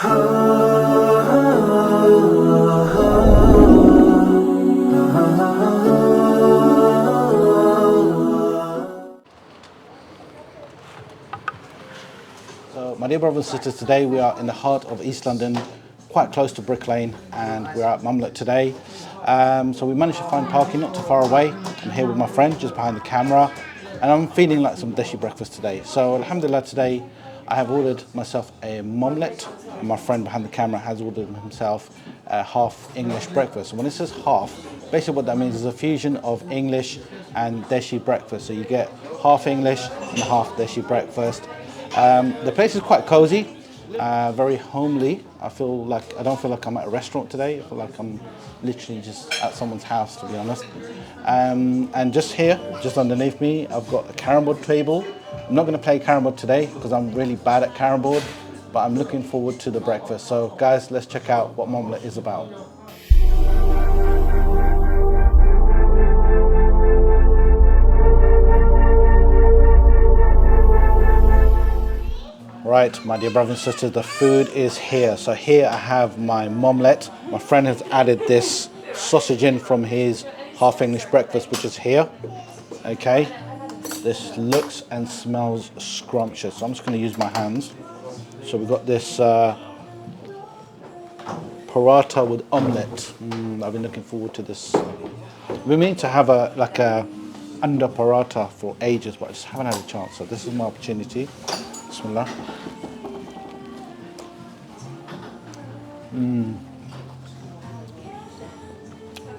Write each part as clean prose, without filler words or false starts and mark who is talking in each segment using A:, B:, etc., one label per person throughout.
A: So, my dear brothers and sisters, today we are in the heart of East London, quite close to Brick Lane, and we're at Momlette today. So we managed to find parking not too far away. I'm here with my friend just behind the camera, and I'm feeling like some Deshi breakfast today. So Alhamdulillah, today I have ordered myself a Momlette, and my friend behind the camera has ordered himself a half English breakfast. And when it says half, basically what that means is a fusion of English and Deshi breakfast. So you get half English and half Deshi breakfast. The place is quite cozy, very homely. I don't feel like I'm at a restaurant today. I feel like I'm literally just at someone's house, to be honest. And just here, just underneath me, I've got a carrom board table. I'm not going to play carrom board today because I'm really bad at carrom board, but I'm looking forward to the breakfast. So guys, let's check out what Momlette is about. Right, my dear brothers and sisters, the food is here. So here I have my Momlette. My friend has added this sausage in from his half English breakfast, which is here. Okay, this looks and smells scrumptious. So I'm just going to use my hands. So we've got this paratha with omelette. I've been looking forward to this. We mean to have a under paratha for ages, but I just haven't had a chance. So this is my opportunity. Bismillah.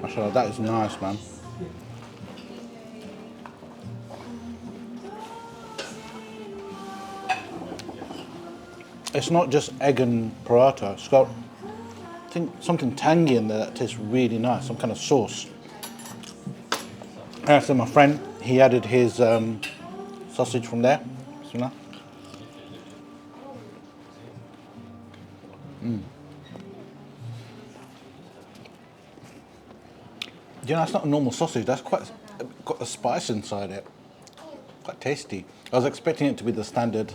A: Mashallah, that is nice, man. It's not just egg and paratha. It's got, I think, something tangy in there that tastes really nice. Some kind of sauce. And I said, my friend, he added his sausage from there. Bismillah. You know, that's not a normal sausage. That's got a spice inside it. Quite tasty. I was expecting it to be the standard,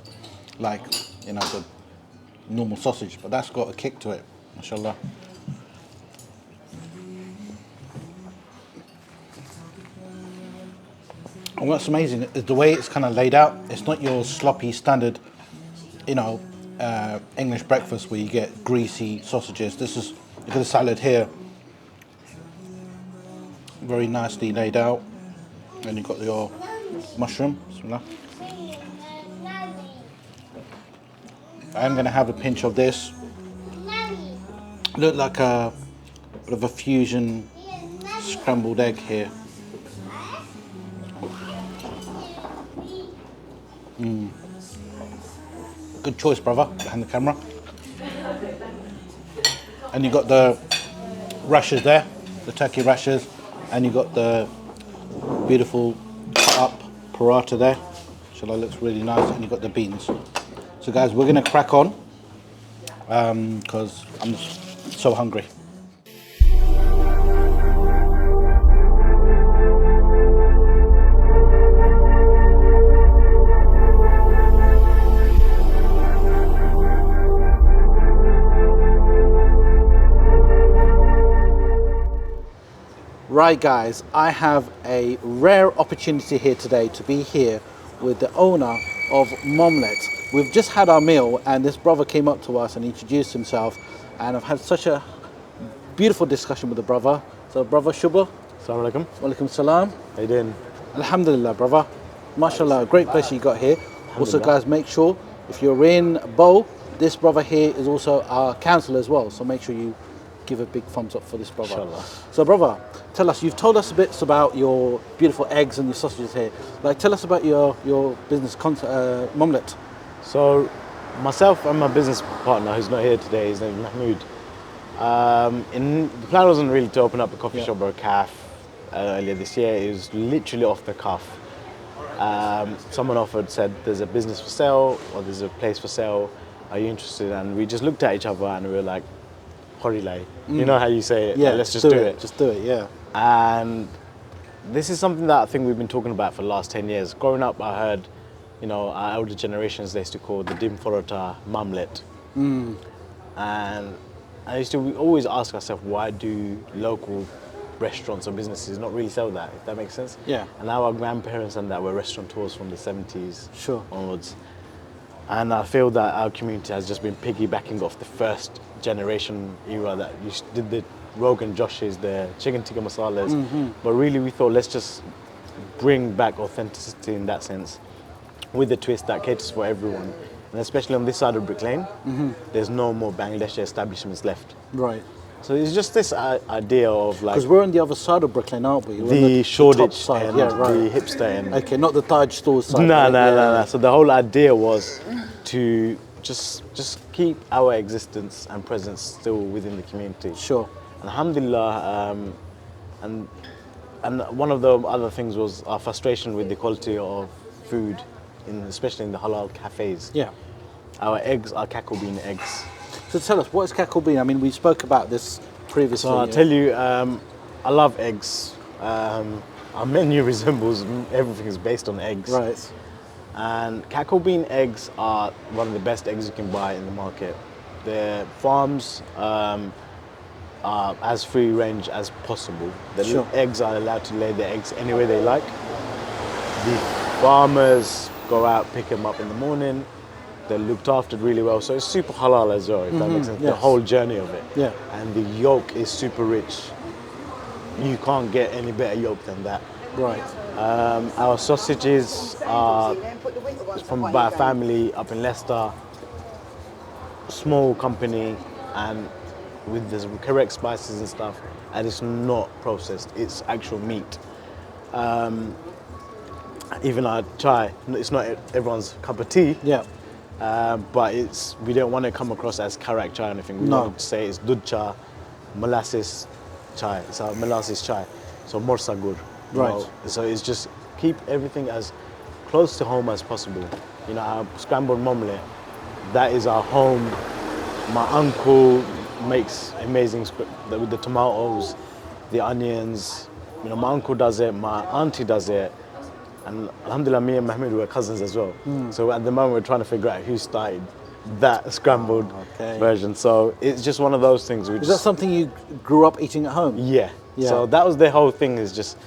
A: the normal sausage, but that's got a kick to it, mashallah. And what's amazing is the way it's kind of laid out. It's not your sloppy standard, English breakfast where you get greasy sausages. Look at the salad here. Very nicely laid out. And you've got your mushroom. Bismillah. I'm going to have a pinch of this. Look like a bit of a fusion scrambled egg here. Good choice, brother, behind the camera. And you got the rashers there, the turkey rashers, and you got the beautiful cut up paratha there. Inshallah, looks really nice, and you got the beans. So guys, we're gonna crack on because I'm just so hungry. Right guys, I have a rare opportunity here today to be here with the owner of Momlette. We've just had our meal and this brother came up to us and introduced himself, and I've had such a beautiful discussion with the brother. So brother Shubha.
B: Assalamu alaikum.
A: Walaikum salam.
B: How you doing?
A: Alhamdulillah, brother. MashaAllah, great place you got here. Also guys, make sure if you're in Bow, this brother here is also our counsellor as well, so make sure you give a big thumbs up for this brother.
B: Inshallah.
A: So brother, tell us, you've told us a bit about your beautiful eggs and your sausages here. Tell us about your business Momlette.
B: So myself and my business partner who's not here today, his name is Mahmood. The plan wasn't really to open up a coffee shop or a cafe earlier this year. It was literally off the cuff. Someone said there's a business for sale or there's a place for sale. Are you interested? And we just looked at each other and we were like, Horilai. You know how you say it?
A: Yeah,
B: let's just do it.
A: Just do it, yeah.
B: And this is something that I think we've been talking about for the last 10 years. Growing up, I heard, our elder generations, they used to call the dim farota Momlette. And we always ask ourselves, why do local restaurants or businesses not really sell that, if that makes sense?
A: Yeah.
B: And our grandparents and that were restaurateurs from the 70s
A: Sure.
B: onwards. And I feel that our community has just been piggybacking off the first generation era that did the Rogan Joshes, the chicken tikka masalas. But really we thought, let's just bring back authenticity in that sense with the twist that caters for everyone. And especially on this side of Brick Lane, there's no more Bangladeshi establishments left.
A: Right.
B: So it's just this idea of like...
A: Because we're on the other side of Brick Lane, aren't we? We're on
B: the
A: top
B: Shoreditch
A: side.
B: and
A: Yeah, right.
B: the hipster end.
A: Okay, not the Taj store side.
B: No.
A: right?
B: So the whole idea was to just keep our existence and presence still within the community.
A: Sure.
B: Alhamdulillah, and one of the other things was our frustration with the quality of food, especially in the halal cafes.
A: Yeah.
B: Our eggs are cackle bean eggs.
A: So tell us, what is cackle bean? I mean, we spoke about this previously.
B: So I'll tell you, I love eggs. Our menu resembles, everything is based on eggs.
A: Right.
B: And cackle bean eggs are one of the best eggs you can buy in the market. The farms are as free range as possible. The
A: Sure.
B: eggs are allowed to lay their eggs any way they like. The farmers go out, pick them up in the morning. They're looked after really well. So it's super halal as well, if that makes sense. The
A: yes.
B: whole journey of it.
A: Yeah.
B: And the yolk is super rich. You can't get any better yolk than that.
A: Right.
B: Our sausages are from by a family up in Leicester, small company, and with the correct spices and stuff, and it's not processed, it's actual meat. Even our chai, it's not everyone's cup of tea,
A: Yeah.
B: but we don't want to come across as karak chai or anything. We
A: No.
B: want to say it's dud cha, molasses chai, it's our molasses chai, so morsagur.
A: Right.
B: So it's just keep everything as close to home as possible. You know, our scrambled momlette, that is our home. My uncle makes amazing with the tomatoes, the onions. You know, my uncle does it, my auntie does it, and Alhamdulillah, me and Mahmoud were cousins as well. So at the moment, we're trying to figure out who started that scrambled version. So it's just one of those things.
A: Is that something you grew up eating at home?
B: Yeah.
A: Yeah.
B: So that was the whole thing. Is just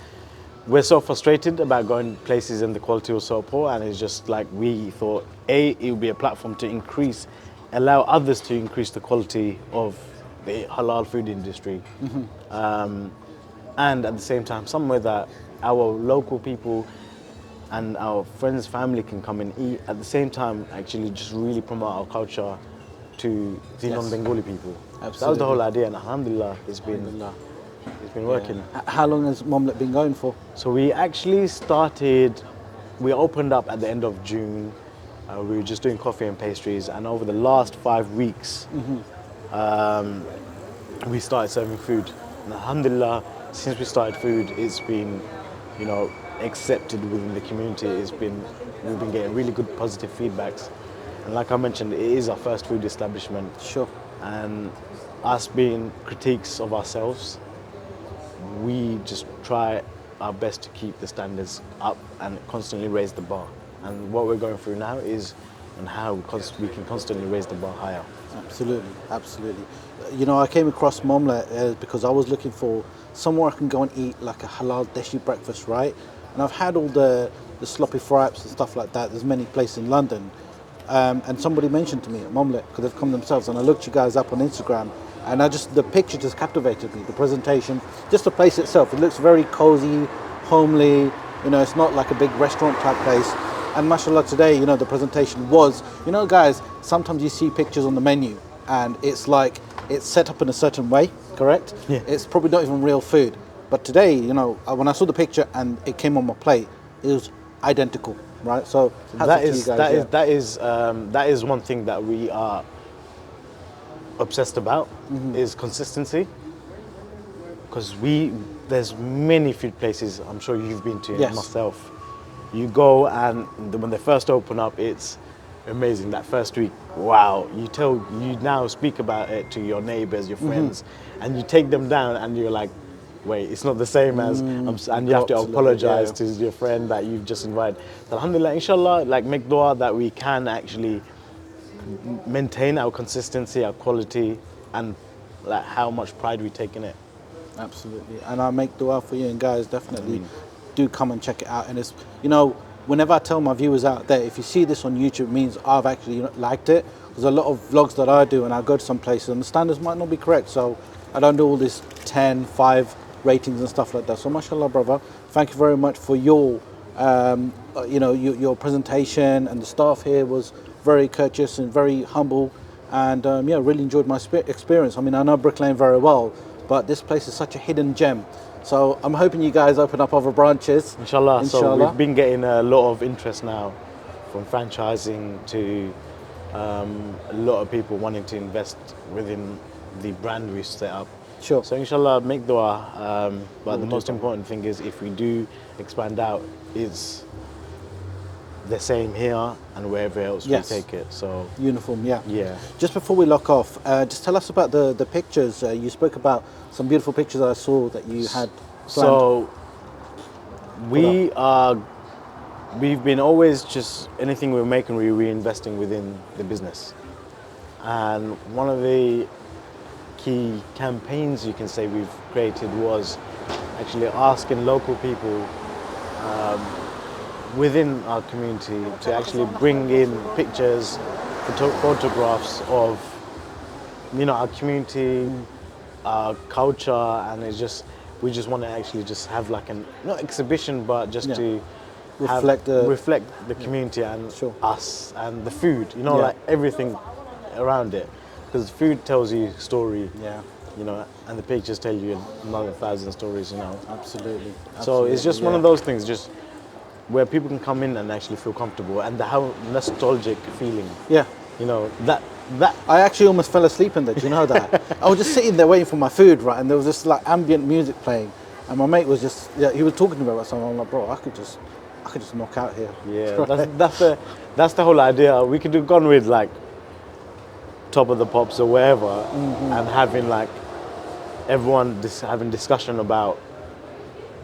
B: we're so frustrated about going places and the quality was so poor, and it's just like we thought, it would be a platform to allow others to increase the quality of the halal food industry, and at the same time, somewhere that our local people and our friends, family can come and eat. At the same time, actually, just really promote our culture to the non-Bengali people.
A: Absolutely.
B: That was the whole idea, and Alhamdulillah, it's been working.
A: How long has Momlette been going for?
B: So we opened up at the end of June. We were just doing coffee and pastries, and over the last 5 weeks, we started serving food. And Alhamdulillah, since we started food, it's been, accepted within the community. We've been getting really good positive feedbacks. And like I mentioned, it is our first food establishment.
A: Sure.
B: And us being critiques of ourselves, we just try our best to keep the standards up and constantly raise the bar. And what we're going through now is on how we can constantly raise the bar higher.
A: Absolutely, absolutely. I came across Momlette because I was looking for somewhere I can go and eat like a halal Deshi breakfast, right? And I've had all the sloppy fry-ups and stuff like that. There's many places in London. And somebody mentioned to me at Momlette, because they've come themselves, and I looked you guys up on Instagram, and the picture just captivated me, the presentation, just the place itself. It looks very cozy, homely, it's not like a big restaurant type place. And mashallah today, the presentation was, guys, sometimes you see pictures on the menu and it's like, it's set up in a certain way, correct?
B: Yeah.
A: It's probably not even real food. But today, when I saw the picture and it came on my plate, it was identical, right? So
B: that is one thing that we are obsessed about, is consistency. Because there's many food places I'm sure you've been to,
A: Yes.
B: myself. You go and when they first open up, it's amazing. That first week, wow! You now speak about it to your neighbors, your friends, and you take them down, and you're like, wait, it's not the same as, and you have to
A: Absolutely,
B: apologize to your friend that you've just invited. So alhamdulillah, inshallah, make dua that we can actually maintain our consistency, our quality, and like how much pride we take in it.
A: Absolutely. And I make dua for you, and guys, definitely do come and check it out. And it's, you know, whenever I tell my viewers out there, if you see this on YouTube, it means I've actually liked it. There's a lot of vlogs that I do and I go to some places and the standards might not be correct. So I don't do all this 10, 5 ratings and stuff like that. So mashallah, brother, thank you very much for your, you know, your presentation, and the staff here was very courteous and very humble. And yeah, really enjoyed my experience. I mean, I know Brick Lane very well, but this place is such a hidden gem. So I'm hoping you guys open up other branches.
B: Inshallah. So we've been getting a lot of interest now from franchising to a lot of people wanting to invest within the brand we set up.
A: Sure.
B: So inshallah, make dua. But the most important thing is, if we do expand out, is the same here and wherever else we take it. So
A: uniform, yeah.
B: Yeah.
A: Just before we lock off, just tell us about the pictures. You spoke about some beautiful pictures I saw that you had planned.
B: So we've been always just, anything we're making, we're reinvesting within the business. And one of the key campaigns, you can say, we've created was actually asking local people within our community to actually bring in pictures, photographs of, you know, our community, our culture, and it's just, we just want to actually just have like an, not exhibition, but just to reflect the community and us and the food, you know, like everything around it, because food tells you a story, you know, and the pictures tell you another 1,000 stories, you know.
A: Absolutely.
B: So it's just one of those things, just where people can come in and actually feel comfortable, and how nostalgic feeling. Yeah. You know, that
A: I actually almost fell asleep in there, do you know that? I was just sitting there waiting for my food, right, and there was this like ambient music playing, and my mate was just, he was talking to me about something. I'm like, bro, I could just knock out here.
B: Yeah, that's the whole idea. We could have gone with like Top of the Pops or wherever, and having like everyone having discussion about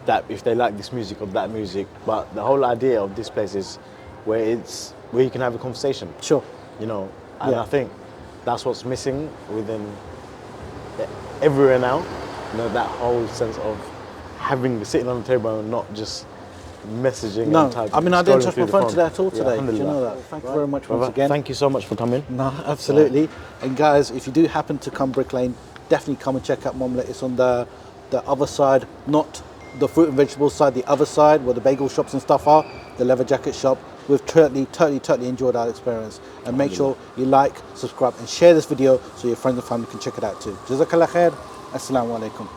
B: that, if they like this music or that music. But the whole idea of this place is where you can have a conversation.
A: Sure.
B: You know, and I think that's what's missing within everywhere now. You know, that whole sense of sitting on the table and not just messaging.
A: No,
B: and typing.
A: I mean, I didn't touch my phone today at all today.
B: Yeah,
A: do you know that? Thank you very much once again.
B: Thank you so much for coming.
A: No, absolutely. And guys, if you do happen to come Brick Lane, definitely come and check out Momlette. It's on the other side, not the fruit and vegetable side, the other side where the bagel shops and stuff are, the leather jacket shop. We've totally enjoyed our experience. And make sure you like, subscribe and share this video so your friends and family can check it out too. Jazakallah khair. Assalamu alaikum.